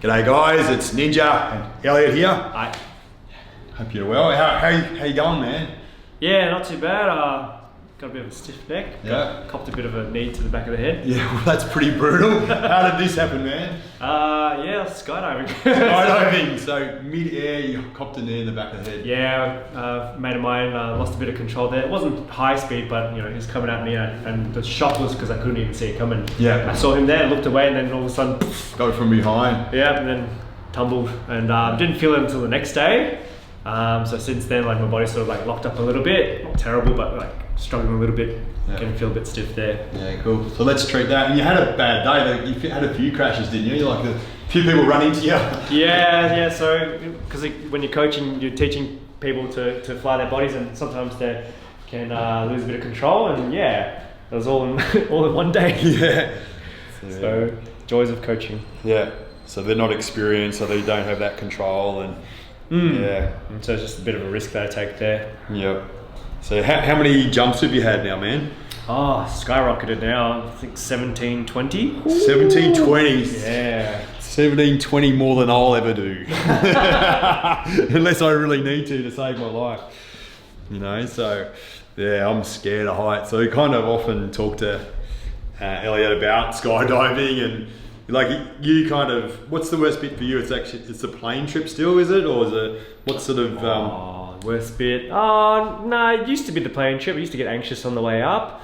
G'day guys, it's Ninja and Elliot here. Hi. Hope you're well. How you going, man? Yeah, not too bad. Got a bit of a stiff neck. Yeah. Copped a bit of a knee to the back of the head. Yeah, well that's pretty brutal. How did this happen, man? Yeah, skydiving. Skydiving, so mid-air you copped a knee in the back of the head. Yeah, mate of mine lost a bit of control there. It wasn't high speed, but he was coming at me and the shock was because I couldn't even see it coming. Yeah. I saw him there, looked away, and then all of a sudden, Go from behind. yeah, and then tumbled and didn't feel it until the next day. So since then, like my body's sort of like locked up a little bit. Not terrible, but like struggling a little bit. Yeah. Getting feel a bit stiff there. Yeah, cool. So let's treat that. And you had a bad day. You had a few crashes, didn't you? Like a few people run into you. Yeah. So because when you're coaching, you're teaching people to fly their bodies, and sometimes they can lose a bit of control. And yeah, it was all in one day. Yeah. So joys of coaching. Yeah. So they're not experienced, so they don't have that control, and yeah. And so it's just a bit of a risk that I take there. Yep. So how many jumps have you had now, man? Oh, skyrocketed now. I think 1720. 1720. Yeah. 1720 more than I'll ever do. Unless I really need to save my life. So yeah, I'm scared of heights. So we kind of often talk to Elliot about skydiving, and like you kind of, what's the worst bit for you? It's the plane trip still, is it? Or is it, what sort of... Worst bit? Oh, no, it used to be the plane trip. I used to get anxious on the way up.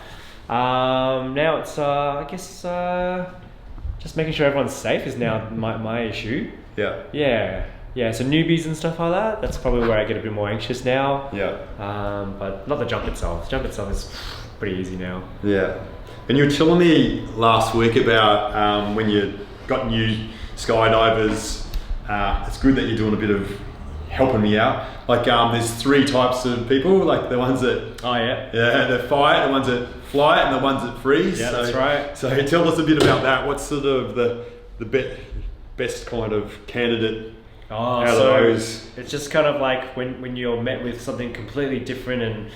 Now it's, I guess, just making sure everyone's safe is now my issue. Yeah. Yeah, so newbies and stuff like that, that's probably where I get a bit more anxious now. Yeah. But not the jump itself. The jump itself is pretty easy now. Yeah. And you were telling me last week about when you got new skydivers, it's good that you're doing a bit of helping me out. Like there's three types of people, like the ones that that fight, the ones that fly, and the ones that freeze. Yeah, that's right. So tell us a bit about that. What's sort of the best kind of candidate out of those? It's just kind of like when you're met with something completely different and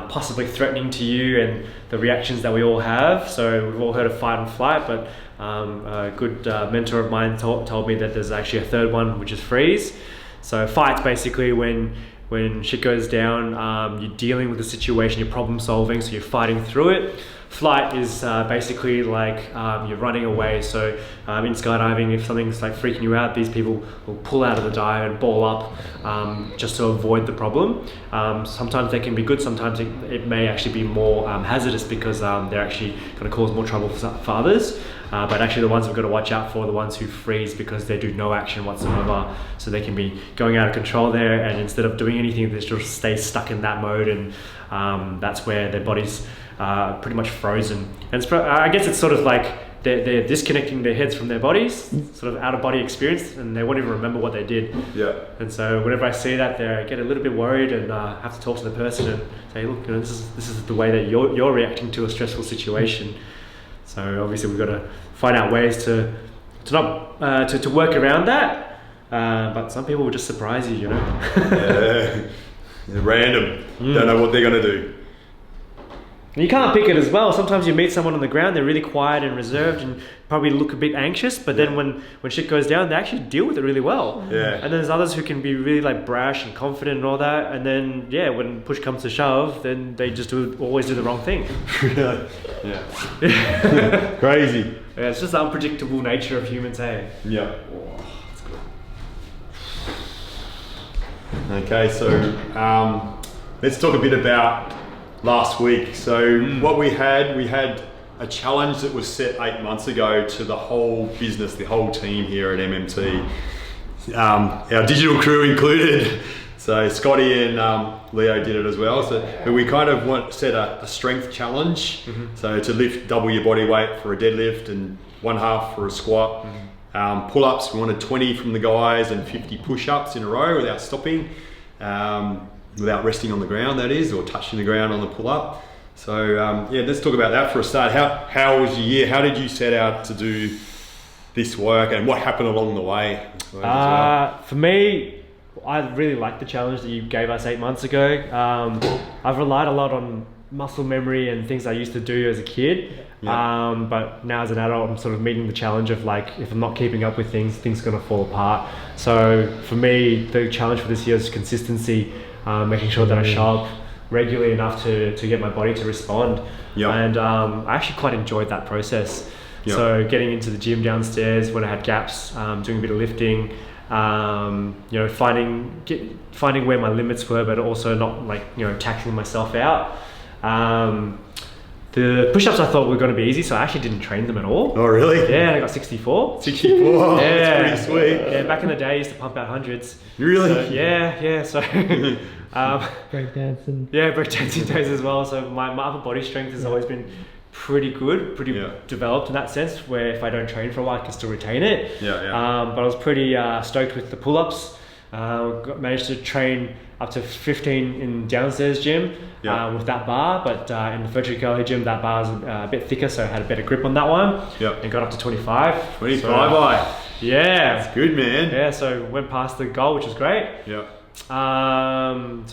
possibly threatening to you, and the reactions that we all have. So we've all heard of fight and flight, but a good mentor of mine told me that there's actually a third one, which is freeze. So fight's basically when shit goes down, you're dealing with the situation, you're problem solving, so you're fighting through it. Flight is basically like you're running away. So in skydiving, if something's like freaking you out, these people will pull out of the dive and ball up just to avoid the problem. Sometimes they can be good, sometimes it may actually be more hazardous because they're actually going to cause more trouble for others. But actually the ones we've got to watch out for are the ones who freeze, because they do no action whatsoever. So they can be going out of control there, and instead of doing anything, they just stay stuck in that mode, and that's where their body's pretty much frozen. And I guess it's sort of like they're disconnecting their heads from their bodies, sort of out of body experience, and they won't even remember what they did. Yeah. And so whenever I see that, I get a little bit worried and have to talk to the person and say, look, this is the way that you're reacting to a stressful situation. So obviously we've got to find out ways to work around that. But some people will just surprise you, Yeah. Random. Don't know what they're going to do. And you can't pick it as well. Sometimes you meet someone on the ground, they're really quiet and reserved and probably look a bit anxious, but then when shit goes down, they actually deal with it really well. Yeah. And then there's others who can be really like brash and confident and all that, and then when push comes to shove, then they just always do the wrong thing. Yeah. Crazy. Yeah, it's just the unpredictable nature of humans, hey? Yeah. Oh, that's good. Okay, so let's talk a bit about last week. So what we had a challenge that was set 8 months ago to the whole business, the whole team here at MMT, our digital crew included. So Scotty and Leo did it as well. So we kind of set a strength challenge. So to lift double your body weight for a deadlift and 1/2 for a squat. Pull-ups, we wanted 20 from the guys and 50 push-ups in a row without stopping. Without resting on the ground, that is, or touching the ground on the pull-up. So let's talk about that for a start. How was your year? How did you set out to do this work, and what happened along the way? For me, I really liked the challenge that you gave us 8 months ago. I've relied a lot on muscle memory and things I used to do as a kid. But now as an adult, I'm sort of meeting the challenge of like, if I'm not keeping up with things are going to fall apart. So for me, the challenge for this year is consistency, making sure that I show up regularly enough to get my body to respond. And I actually quite enjoyed that process. So getting into the gym downstairs when I had gaps, doing a bit of lifting, you know, finding where my limits were, but also not like, you know, taxing myself out. The push-ups I thought were going to be easy, so I actually didn't train them at all. Oh really? Yeah, I got 64. 64. That's pretty sweet. Yeah, back in the day I used to pump out hundreds. Really? So, yeah. So breakdancing. Yeah, breakdancing days as well. So my upper body strength has always been pretty good, pretty developed in that sense, where if I don't train for a while I can still retain it. But I was pretty stoked with the pull-ups. Managed to train up to 15 in downstairs gym with that bar, but in the vertical gym that bar is a bit thicker, so I had a better grip on that one. And got up to 25. 25 so, yeah. That's good, man. Yeah, so went past the goal, which was great. So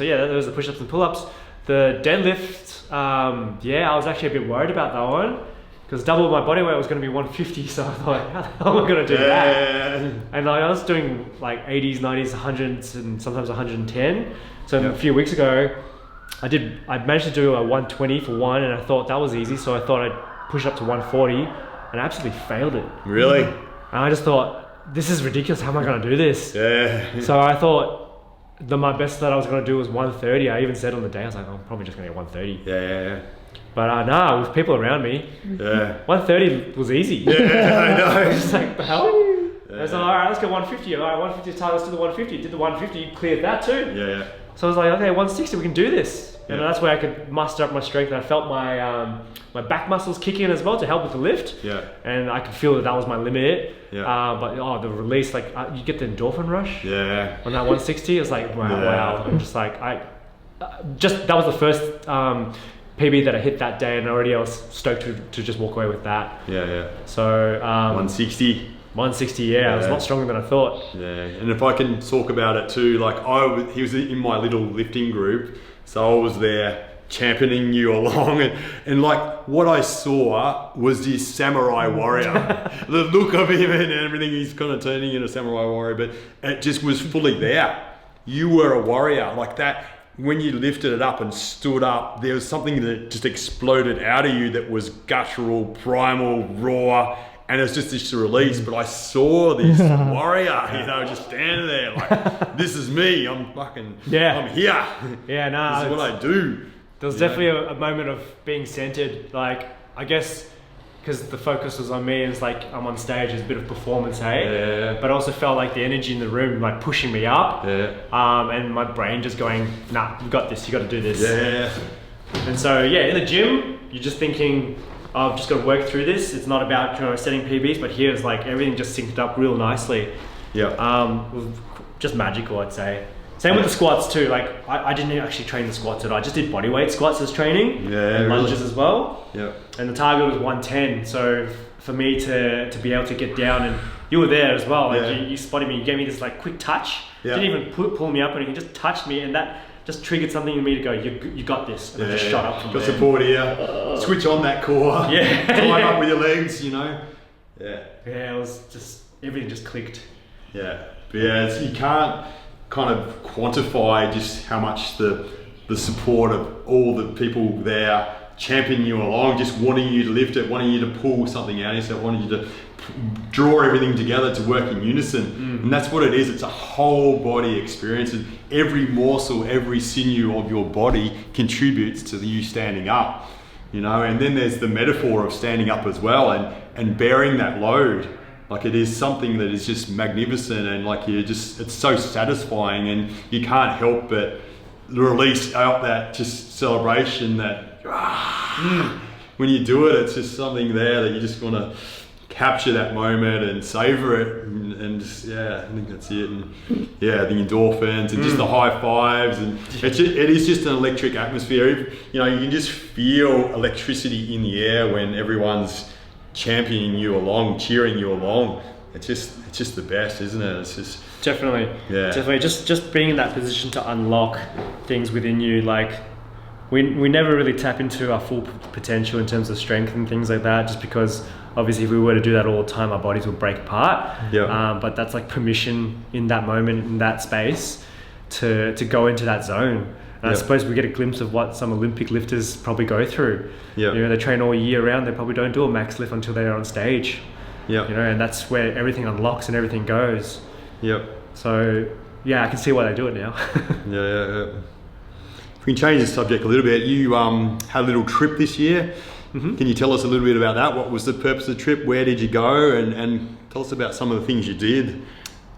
yeah, that was the push-ups and pull-ups. The deadlift, I was actually a bit worried about that one, because double my body weight was going to be 150, so I thought, how the hell am I going to do that? And I was doing like 80s, 90s, 100s, and sometimes 110. So a few weeks ago, I managed to do a 120 for one, and I thought that was easy, so I thought I'd push up to 140, and I absolutely failed it. Really? And I just thought, this is ridiculous, how am I going to do this? So I thought, my best that I was going to do was 130. I even said on the day, I was like, I'm probably just going to get 130. But nah, with people around me, 130 was easy. I know. Just like, the hell? I was like, all right, let's go 150. All right, 150 is tight, let's do the 150. Did the 150, cleared that too. So I was like, okay, 160, we can do this. And that's where I could muster up my strength. And I felt my my back muscles kick in as well to help with the lift. And I could feel that was my limit. But the release, like you get the endorphin rush. On that 160, it's like wow. I'm just like that was the first PB that I hit that day, and already I was stoked to just walk away with that. So 160. 160, I was a lot stronger than I thought. And if I can talk about it too, like he was in my little lifting group, so I was there championing you along, and like what I saw was this samurai warrior. The look of him and everything, he's kind of turning into a samurai warrior, but it just was fully there. You were a warrior like that. When you lifted it up and stood up, there was something that just exploded out of you that was guttural, primal, raw, and it's just this release. But I saw this warrior, you know, just standing there like, this is me, I'm fucking, I'm here. This is what I do. There was definitely a moment of being centered, like, I guess, because the focus was on me, and it's like I'm on stage, there's a bit of performance, but I also felt like the energy in the room like pushing me up, and my brain just going, nah, you got this, you got to do this. And so in the gym, you're just thinking, I've just got to work through this. It's not about setting PBs, but here it's like everything just synced up real nicely. Just magical, I'd say. Same with the squats too. Like I didn't actually train the squats at all. I just did bodyweight squats as training, and lunges as well. And the target was 110. So for me to be able to get down, and you were there as well. Like you spotted me. You gave me this like quick touch. Didn't even pull me up, and you just touched me, and that just triggered something in me to go, you got this. And I just shot up from there. Got support here. Switch on that core. Tie up with your legs, you know. It was just, everything just clicked. But you can't kind of quantify just how much the support of all the people there championing you along, just wanting you to lift it, wanting you to pull something out of yourself, wanting you to draw everything together to work in unison. And that's what it is. It's a whole body experience, and every morsel, every sinew of your body contributes to you standing up, you know. And then there's the metaphor of standing up as well, and bearing that load. Like it is something that is just magnificent, and like it's so satisfying, and you can't help but release out that just celebration that when you do it, it's just something there that you just want to capture that moment and savor it, and just, I think that's it. And the endorphins and just the high fives, and it is just an electric atmosphere. You know, you can just feel electricity in the air when everyone's championing you along, cheering you along. It's just the best, isn't it? It's just definitely just being in that position to unlock things within you, like we never really tap into our full potential in terms of strength and things like that, just because obviously if we were to do that all the time, our bodies would break apart. Yeah. But that's like permission in that moment, in that space, to go into that zone. And I suppose we get a glimpse of what some Olympic lifters probably go through. Yeah. You know, they train all year round, they probably don't do a max lift until they're on stage. Yeah. You know, and that's where everything unlocks and everything goes. Yep. So yeah, I can see why they do it now. Yeah. If we can change the subject a little bit, you had a little trip this year. Mm-hmm. Can you tell us a little bit about that? What was the purpose of the trip? Where did you go? And tell us about some of the things you did.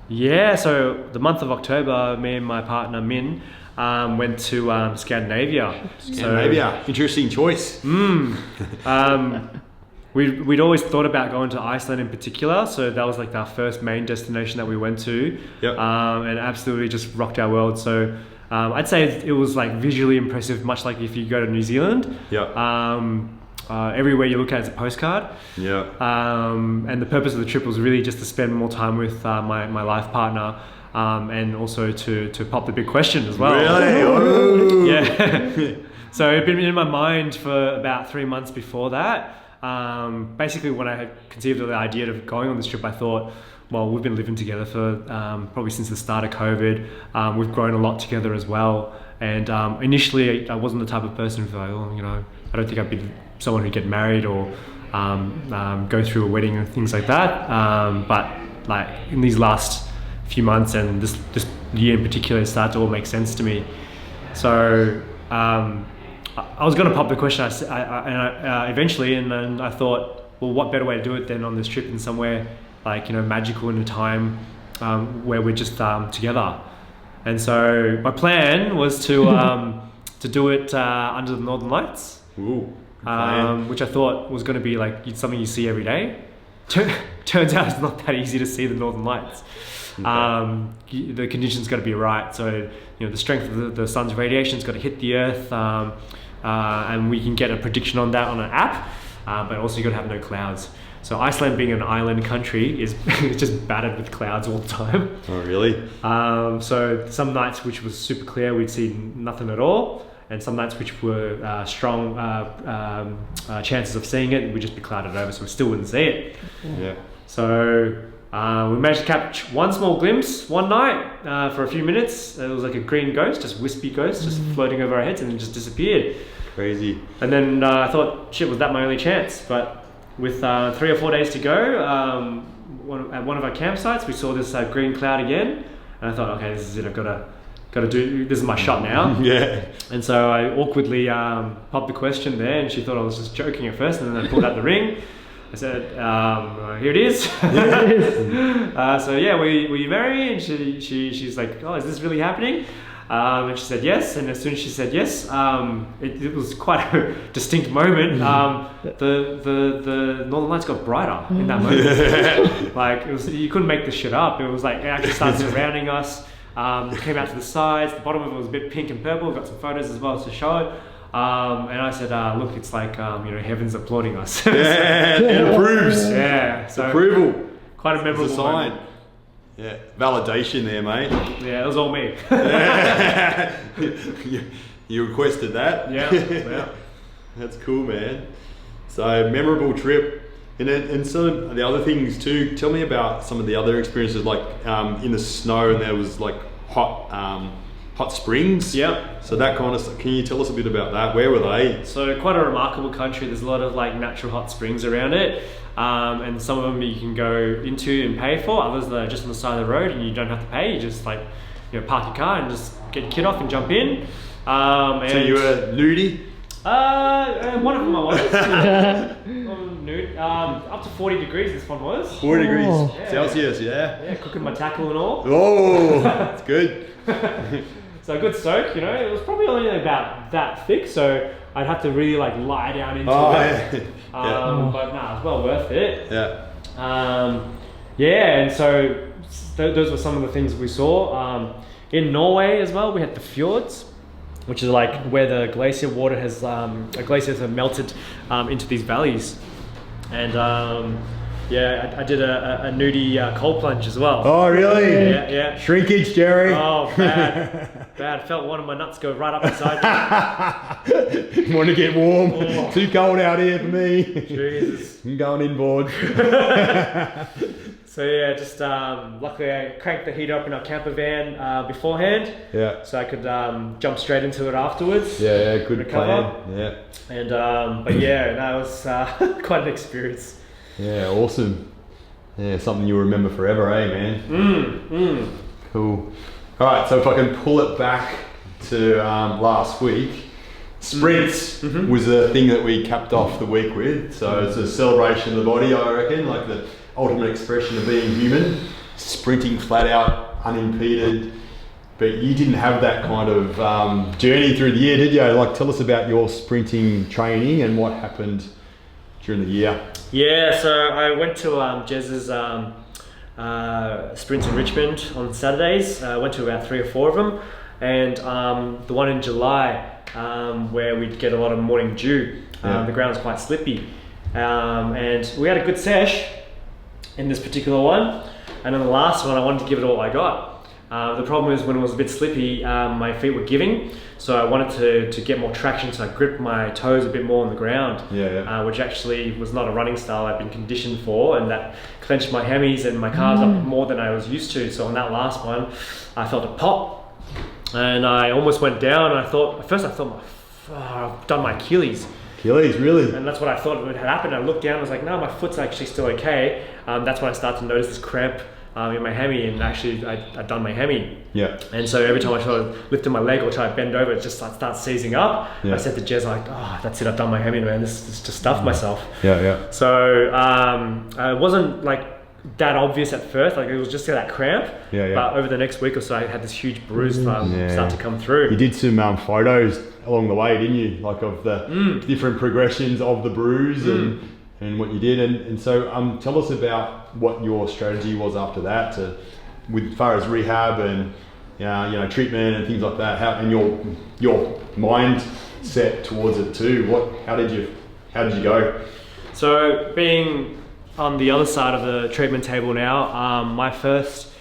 Yeah, so the month of October, me and my partner Min went to Scandinavia. Scandinavia, interesting choice. We'd always thought about going to Iceland in particular, so that was like our first main destination that we went to. Yep. And absolutely just rocked our world. So I'd say it was like visually impressive, much like if you go to New Zealand. Yeah. Everywhere you look at is a postcard. Yeah. And the purpose of the trip was really just to spend more time with my life partner, and also to pop the big question as well. Really? Oh. Yeah. So it'd been in my mind for about 3 months before that. Basically, when I had conceived of the idea of going on this trip, I thought, well, we've been living together for probably since the start of COVID. We've grown a lot together as well. And initially, I wasn't the type of person who's like, oh, you know, I don't think I'd be someone who'd get married or go through a wedding and things like that. But like in these last few months and this year in particular, it started to all make sense to me. So I was going to pop the question, eventually, and then I thought, well, what better way to do it than on this trip in somewhere like, you know, magical in a time where we're just together. And so my plan was to do it under the Northern Lights. Ooh, which I thought was going to be like something you see every day. Turns out it's not that easy to see the Northern Lights. Okay. The conditions got to be right. So, you know, the strength of the sun's radiation's got to hit the earth, and we can get a prediction on that on an app. But also you got to have no clouds. So Iceland, being an island country, is just battered with clouds all the time. Oh, really? So some nights which was super clear, we'd see nothing at all. And some nights which were strong chances of seeing it, we'd just be clouded over, so we still wouldn't see it. Yeah. So we managed to catch one small glimpse one night for a few minutes. It was like a green ghost, just wispy ghost, just floating over our heads and then just disappeared. Crazy. And then I thought, shit, was that my only chance? But with 3 or 4 days to go, at one of our campsites, we saw this green cloud again. And I thought, okay, this is it, I've got to do, this is my shot now. Yeah. And so I awkwardly popped the question there, and she thought I was just joking at first, and then I pulled out the ring. I said, here it is. So yeah, will you marry? And she's like, oh, is this really happening? And she said yes, and as soon as she said yes, it was quite a distinct moment. The Northern Lights got brighter in that moment. Like, it was, you couldn't make this shit up. It was like, it actually started surrounding us. It came out to the sides. The bottom of it was a bit pink and purple. We've got some photos as well to show it. And I said, look, it's like, you know, heaven's applauding us. Yeah, it approves. Yeah, so approval. Quite a memorable sign. moment. Yeah, validation there, mate. Yeah, it was all me. You requested that. Yeah. That's cool, man. So memorable trip. And so the other things too, tell me about some of the other experiences, like in the snow, and there was like hot springs. Yep. So that kind of stuff. Can you tell us a bit about that? Where were they? So quite a remarkable country. There's a lot of like natural hot springs around it. And some of them you can go into and pay for. Others that are just on the side of the road and you don't have to pay. You just like, you know, park your car and just get your kid off and jump in. And so you were nudie? One of them I was. Nude. Up to 40 degrees this one was. 40 degrees Yeah. Celsius, yeah? Yeah, cooking my tackle and all. Oh, that's good. So a good soak, you know. It was probably only about that thick, so I'd have to really like lie down into it. Yeah. But nah, it's well worth it. Yeah. Yeah, and so those were some of the things we saw. In Norway as well, we had the fjords, which is like where the glacier water has, glaciers have melted into these valleys. And yeah, I did a nudie cold plunge as well. Oh, really? Yeah. Shrinkage, Jerry. Oh, bad. bad. I felt one of my nuts go right up inside me. Want to get warm? Oh. Too cold out here for me. Jesus. I'm going inboard. So yeah, just luckily I cranked the heater up in our camper van beforehand. Yeah. So I could jump straight into it afterwards. Yeah, good recover. plan. Yeah. And but yeah, that was quite an experience. Yeah, awesome. Yeah, something you'll remember forever, eh, man? Cool. All right, so if I can pull it back to last week, sprints was the thing that we capped off the week with. So it's a celebration of the body, I reckon, like the ultimate expression of being human, sprinting flat out, unimpeded. But you didn't have that kind of journey through the year, did you? Like, tell us about your sprinting training and what happened during the year. Yeah, so I went to Jez's sprints in Richmond on Saturdays. I went to about 3 or 4 of them, and the one in July where we'd get a lot of morning dew. The ground was quite slippy, and we had a good sesh in this particular one, and in the last one I wanted to give it all I got. The problem is when it was a bit slippy, my feet were giving, so I wanted to get more traction, so I gripped my toes a bit more on the ground, which actually was not a running style I'd been conditioned for, and that clenched my hammies and my calves up more than I was used to. So on that last one, I felt a pop, and I almost went down, and at first I thought, I've done my Achilles. Achilles, really? And that's what I thought would happen. I looked down, I was like, no, my foot's actually still okay. That's when I started to notice this cramp in my hammy, and actually I'd done my hammy. Yeah. And so every time I try to lift my leg or try to bend over, it just starts seizing up. I said to Jez, like, oh, that's it, I've done my hammy, man. This just stuffed myself. Yeah. So it wasn't like that obvious at first, like it was just that cramp. But over the next week or so, I had this huge bruise start to come through. You did some photos along the way, didn't you? Like of the different progressions of the bruise and what you did. And so tell us about what your strategy was after that, with far as rehab and treatment and things like that. How, and your mindset towards it too. How did you go? So being on the other side of the treatment table now, my first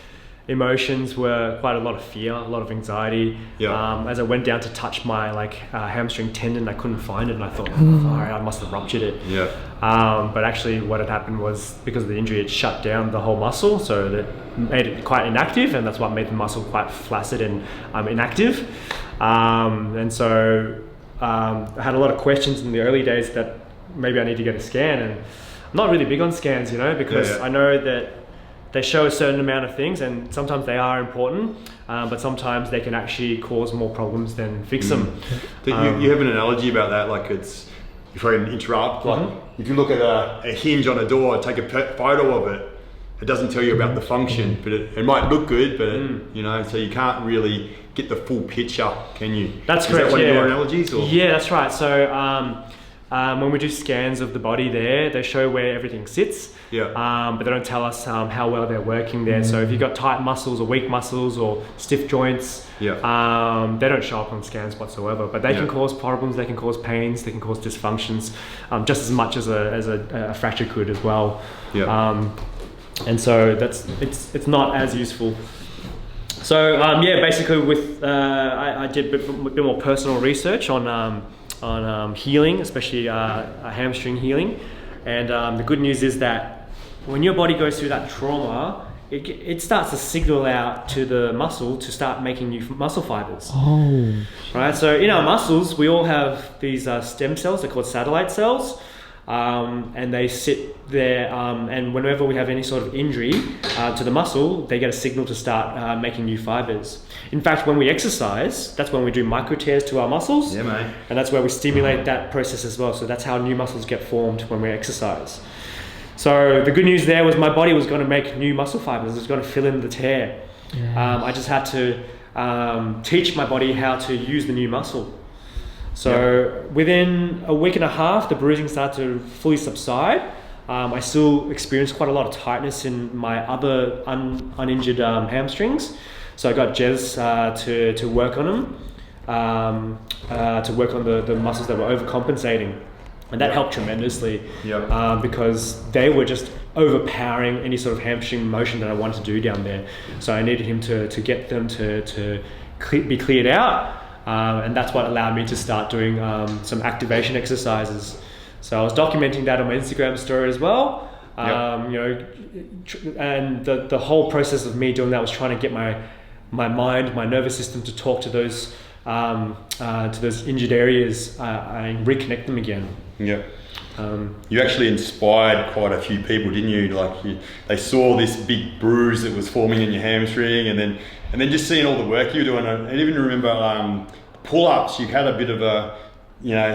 emotions were quite a lot of fear, a lot of anxiety. As I went down to touch my hamstring tendon, I couldn't find it, and I thought, I must have ruptured it. But actually what had happened was, because of the injury, it shut down the whole muscle, so that made it quite inactive, and that's what made the muscle quite flaccid and inactive. And so I had a lot of questions in the early days that maybe I need to get a scan, and I'm not really big on scans, because I know that they show a certain amount of things, and sometimes they are important, but sometimes they can actually cause more problems than fix them. You have an analogy about that, like it's, if I can interrupt, like if you look at a hinge on a door, take a photo of it, it doesn't tell you about the function, but it might look good, but so you can't really get the full picture, can you? That's correct. Is that one of your analogies? Or? Yeah, that's right. So when we do scans of the body there, they show where everything sits, but they don't tell us how well they're working there. So if you've got tight muscles or weak muscles or stiff joints, they don't show up on scans whatsoever, but they can cause problems, they can cause pains, they can cause dysfunctions, just as much as a fracture could as well. And so it's not as useful. So basically with I did a bit more personal research on healing, especially hamstring healing, and the good news is that when your body goes through that trauma, it starts to signal out to the muscle to start making new muscle fibers. Right, so in our muscles we all have these stem cells, they're called satellite cells, and they sit there, and whenever we have any sort of injury to the muscle, they get a signal to start making new fibers. In fact, when we exercise, that's when we do micro tears to our muscles, and that's where we stimulate that process as well. So that's how new muscles get formed when we exercise. So the good news there was my body was going to make new muscle fibers. It was going to fill in the tear. I just had to teach my body how to use the new muscle. So within a week and a half, the bruising started to fully subside. I still experienced quite a lot of tightness in my other uninjured hamstrings. So I got Jez to work on them, to work on the muscles that were overcompensating. And that helped tremendously because they were just overpowering any sort of hamstring motion that I wanted to do down there. So I needed him to get them to be cleared out. And that's what allowed me to start doing some activation exercises. So I was documenting that on my Instagram story as well. And the whole process of me doing that was trying to get my mind, my nervous system to talk to those injured areas and reconnect them again. Yeah. You actually inspired quite a few people, didn't you? Like they saw this big bruise that was forming in your hamstring, and then just seeing all the work you were doing. I even remember pull-ups. You had a bit of a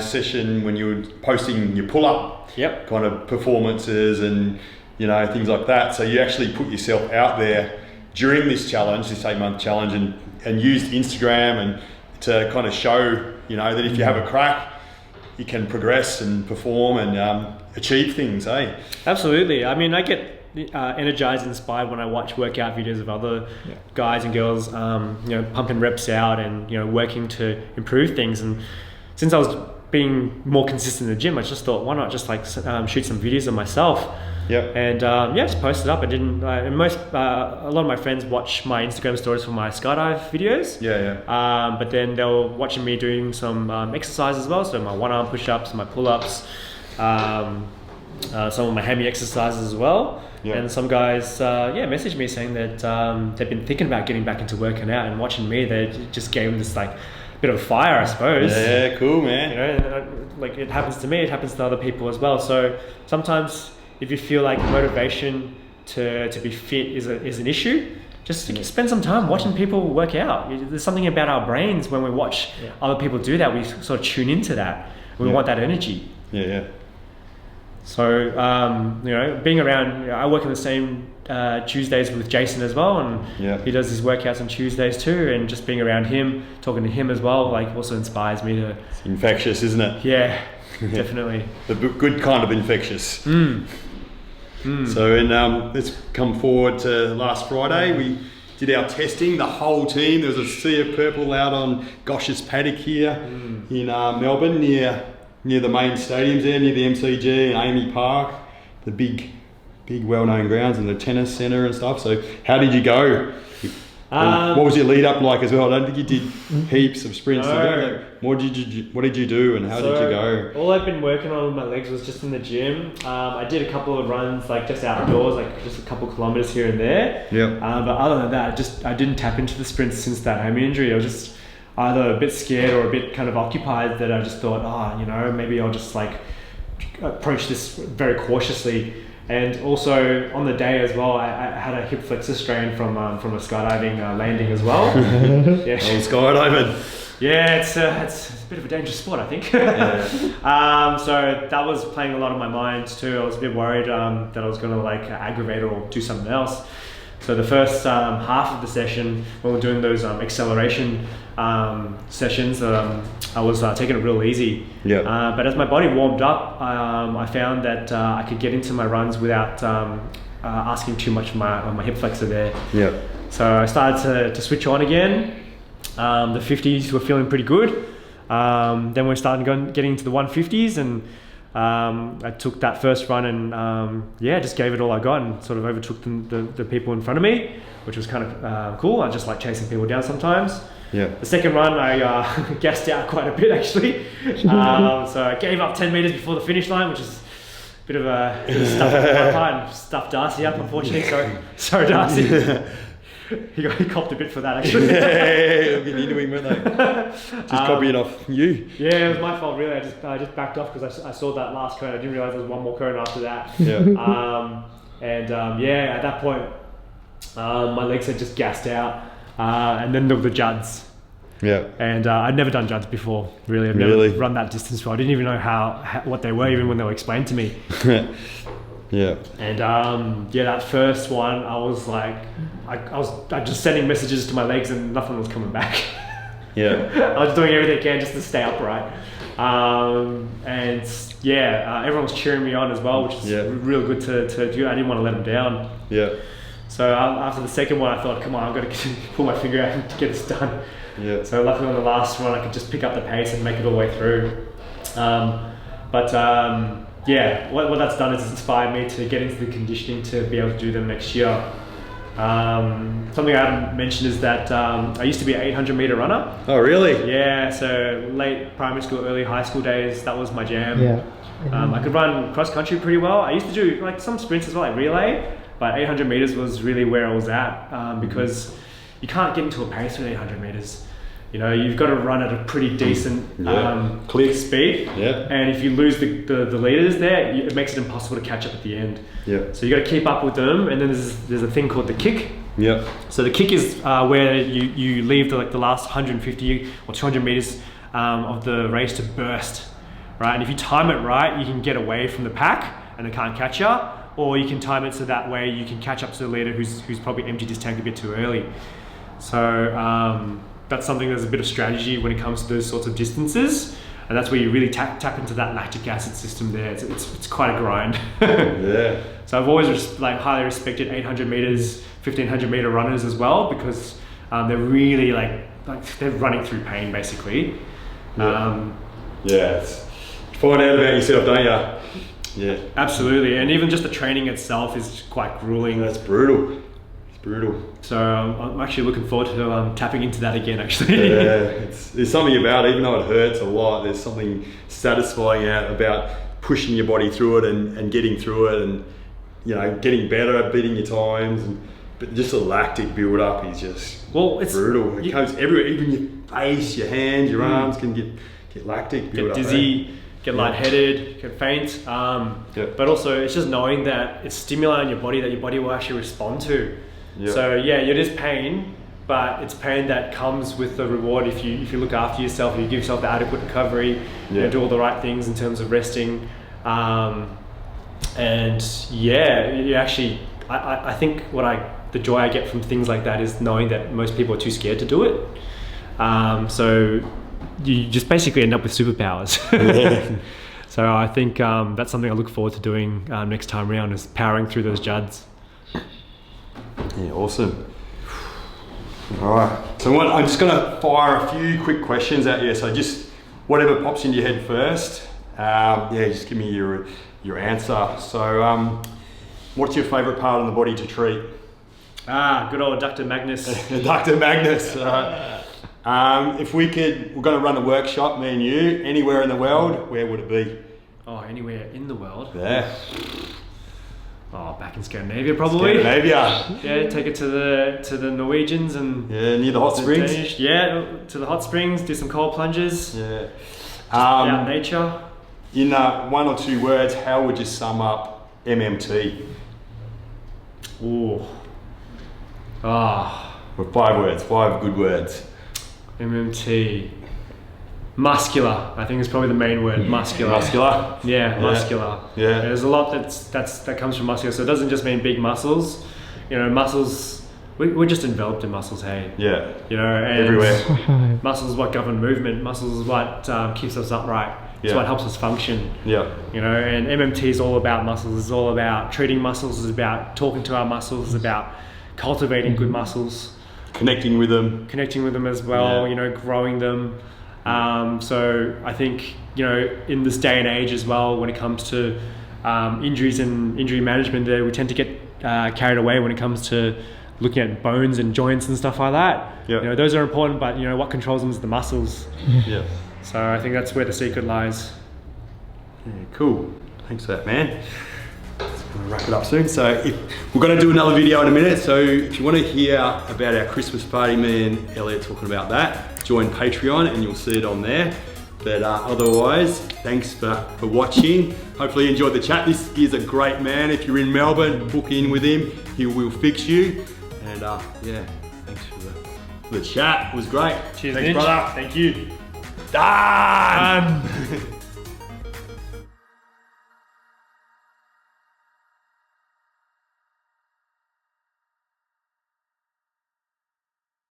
session when you were posting your pull-up kind of performances and things like that. So you actually put yourself out there during this challenge, this 8-month challenge, and used Instagram and to kind of show that if you have a crack, you can progress and perform and achieve things, eh? Absolutely. I mean, I get energized and inspired when I watch workout videos of other guys and girls, pumping reps out and working to improve things. And since I was being more consistent in the gym, I just thought, why not just shoot some videos of myself? Yep. And just post it up. I didn't. A lot of my friends watch my Instagram stories for my skydive videos. But then they were watching me doing some exercises as well. So my one-arm push-ups, my pull-ups, some of my hammy exercises as well. Yep. And some guys, messaged me saying that they've been thinking about getting back into working out, and watching me, they just gave them this bit of fire, I suppose. Yeah, cool, man. It happens to me, it happens to other people as well. So sometimes if you feel like motivation to be fit is an issue, just spend some time watching people work out. There's something about our brains when we watch other people do that, we sort of tune into that. We want that energy. Yeah. So, being around, I work in the same Tuesdays with Jason as well, and he does his workouts on Tuesdays too, and just being around him, talking to him as well, also inspires me to... It's infectious, isn't it? Yeah, definitely. The good kind of infectious. So, let's come forward to last Friday. We did our testing, the whole team. There was a sea of purple out on Gosh's paddock here in Melbourne, near the main stadiums there, near the MCG and Amy Park, the big well-known grounds, and the tennis centre and stuff. So how did you go? What was your lead up like as well? I don't think you did heaps of sprints. No. What did you do and how did you go? All I've been working on with my legs was just in the gym. I did a couple of runs just outdoors, just a couple of kilometres here and there. But other than that, I didn't tap into the sprints since that hammy injury. I was just either a bit scared or a bit kind of occupied, that I just thought, maybe I'll just approach this very cautiously. And also on the day as well, I had a hip flexor strain from a skydiving landing as well. Skydiving. Yeah, it's a bit of a dangerous sport, I think. So that was playing a lot on my mind too. I was a bit worried that I was going to aggravate or do something else. So the first half of the session, when we're doing those acceleration sessions, I was taking it real easy. But as my body warmed up, I found that I could get into my runs without asking too much of my hip flexor there. So I started to switch on again. The 50s were feeling pretty good. Then we're starting getting into the 150s, and I took that first run and just gave it all I got, and sort of overtook the people in front of me, which was kind of cool. I just like chasing people down sometimes. The second run, I gassed out quite a bit actually. So I gave up 10 meters before the finish line, which is a bit of stuff on my part, and stuffed Darcy up, unfortunately. Sorry Darcy. He copped a bit for that actually. I'll get into him, weren't they? Just copying off you. Yeah, it was my fault really. I just backed off because I saw that last cone. I didn't realise there was one more cone after that. At that point, my legs had just gassed out. And then there were the Judds. And I'd never done Judds before, really. I've never run that distance before. I didn't even know what they were, even when they were explained to me. And that first one, I was I was just sending messages to my legs and nothing was coming back. I was doing everything I can just to stay upright. Everyone was cheering me on as well, which is real good to do. I didn't want to let them down. So after the second one, I thought, come on, I've got to pull my finger out to get this done. So luckily on the last one, I could just pick up the pace and make it all the way through. What that's done is it's inspired me to get into the conditioning to be able to do them next year. Something I haven't mentioned is that I used to be an 800 meter runner. Oh, really? Yeah, so late primary school, early high school days, that was my jam. Yeah. I could run cross country pretty well. I used to do like some sprints as well, like relay, but 800 meters was really where I was at because you can't get into a pace with 800 meters. You know, you've got to run at a pretty decent clear speed. Yeah. And if you lose the leaders there, it makes it impossible to catch up at the end. Yeah. So you got to keep up with them. And then there's a thing called the kick. Yeah. So the kick is where you leave the last 150 or 200 meters of the race to burst, right? And if you time it right, you can get away from the pack and they can't catch you, or you can time it so that way you can catch up to the leader who's probably emptied his tank a bit too early. So that's something that's a bit of strategy when it comes to those sorts of distances, and that's where you really tap into that lactic acid system there. It's quite a grind. Yeah. So I've always highly respected 800 meters, 1500 meter runners as well, because they're really like they're running through pain basically. Yeah. Find out about yourself, don't you? Yeah. Absolutely, and even just the training itself is quite grueling. That's brutal. It's brutal. So I'm actually looking forward to tapping into that again. Actually. Yeah. There's something about it, even though it hurts a lot. There's something satisfying about pushing your body through it and getting through it, and you know, getting better, beating your times, but just the lactic build up is just brutal. It comes everywhere, even your face, your hands, your arms can get lactic build up. Get dizzy, get lightheaded, get faint. But also it's just knowing that it's stimuli in your body that your body will actually respond to. So yeah, it is pain, but it's pain that comes with the reward if you look after yourself, you give yourself the adequate recovery, you do all the right things in terms of resting. And yeah, you actually, I think the joy I get from things like that is knowing that most people are too scared to do it. So you just basically end up with superpowers. So I think that's something I look forward to doing next time around, is powering through those JUDs. Yeah, awesome. All right, so I'm just gonna fire a few quick questions at you. So just whatever pops into your head first, just give me your answer. So what's your favourite part of the body to treat? Good old Dr. Magnus. Dr. Magnus. If we're going to run a workshop, me and you, anywhere in the world, where would it be? Oh, anywhere in the world? Yeah. Oh, back in Scandinavia probably. Scandinavia. Yeah, take it to the Norwegians and near the hot springs. Danish. Yeah, to the hot springs, do some cold plunges. Yeah. Out nature. In one or two words, how would you sum up MMT? Ooh. With 5 words, 5 good words. MMT. Muscular, I think is probably the main word. Muscular. Muscular? Yeah, muscular. Yeah. There's a lot that comes from muscular. So it doesn't just mean big muscles. You know, muscles, we're just enveloped in muscles, hey? Yeah. You know, and everywhere. Muscles is what govern movement. Muscles is what keeps us upright. It's what helps us function. Yeah. You know, and MMT is all about muscles. It's all about treating muscles. It's about talking to our muscles. It's about cultivating good muscles. Connecting with them as well. You know, growing them. So I think, you know, in this day and age as well, when it comes to injuries and injury management, we tend to get carried away when it comes to looking at bones and joints and stuff like that. You know, those are important, but you know what controls them is the muscles. So I think that's where the secret lies. Yeah, cool. Thanks for that, man. We'll wrap it up soon. So we're going to do another video in a minute. So if you want to hear about our Christmas party, me and Elliot talking about that, join Patreon and you'll see it on there. But otherwise, thanks for watching. Hopefully you enjoyed the chat. This is a great man. If you're in Melbourne, book in with him. He will fix you. And thanks for the chat. It was great. Cheers, thanks, Mitch. brother. Thank you. Done.